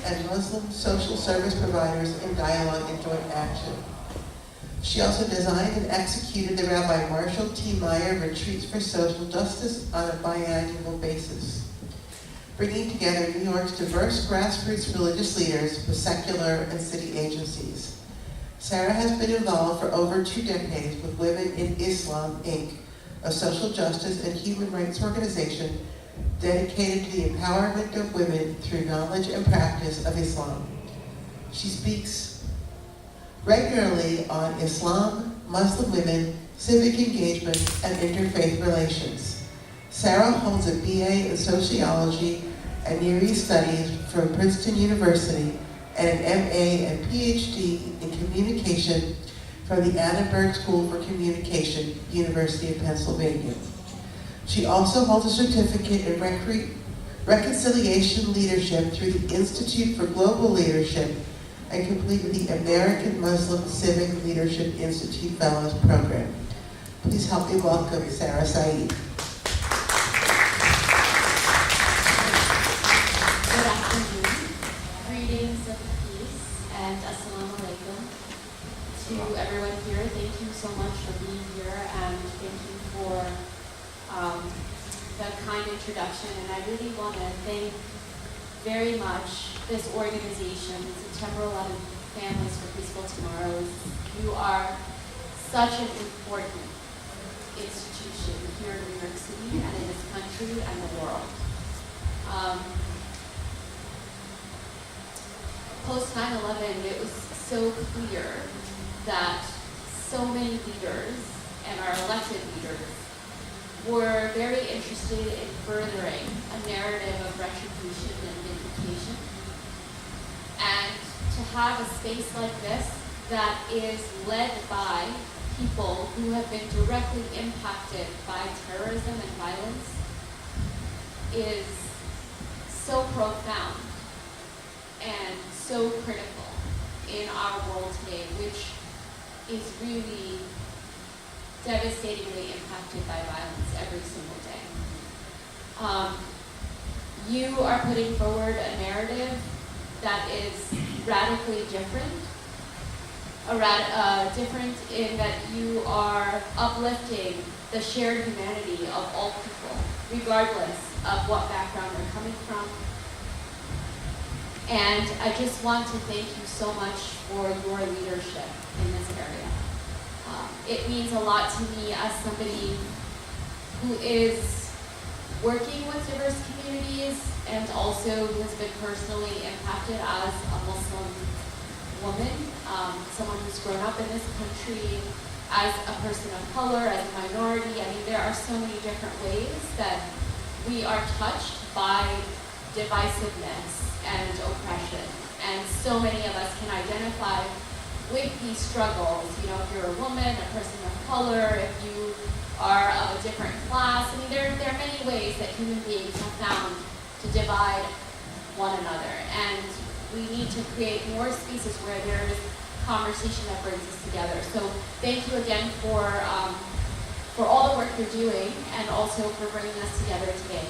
and Muslim social service providers in dialogue and joint action. She also designed and executed the Rabbi Marshall T. Meyer Retreats for Social Justice on a biannual basis, bringing together New York's diverse grassroots religious leaders with secular and city agencies. Sarah has been involved for over 2 decades with Women in Islam, Inc., a social justice and human rights organization dedicated to the empowerment of women through knowledge and practice of Islam. She speaks regularly on Islam, Muslim women, civic engagement, and interfaith relations. Sarah holds a BA in Sociology and Near East Studies from Princeton University and an MA and PhD in Communication from the Annenberg School for Communication, University of Pennsylvania. She also holds a certificate in Reconciliation Leadership through the Institute for Global Leadership and completed the American Muslim Civic Leadership Institute Fellows Program. Please help me welcome Sarah Sayeed. Good afternoon. Greetings of peace and assalamu alaikum to everyone here. Thank you so much for being here, and thank you for the kind introduction. And I really want to thank very much this organization, September 11th Families for Peaceful Tomorrows. You are such an important institution here in New York City and in this country and the world. Post 9/11, it was so clear that so many leaders and our elected leaders were very interested in furthering a narrative of retribution and vindication. And to have a space like this that is led by people who have been directly impacted by terrorism and violence is so profound and so critical in our world today, which is really devastatingly impacted by violence every single day. You are putting forward a narrative that is radically different, different in that you are uplifting the shared humanity of all people, regardless of what background they're coming from. And I just want to thank you so much for your leadership in this area. It means a lot to me as somebody who is working with diverse communities and also who has been personally impacted as a Muslim woman, someone who's grown up in this country, as a person of color, as a minority. I mean, there are so many different ways that we are touched by divisiveness and oppression. And so many of us can identify with these struggles. You know, if you're a woman, a person of color, if you are of a different class. I mean, there are many ways that human beings have found to divide one another. And we need to create more spaces where there is conversation that brings us together. So thank you again for all the work you're doing and also for bringing us together today.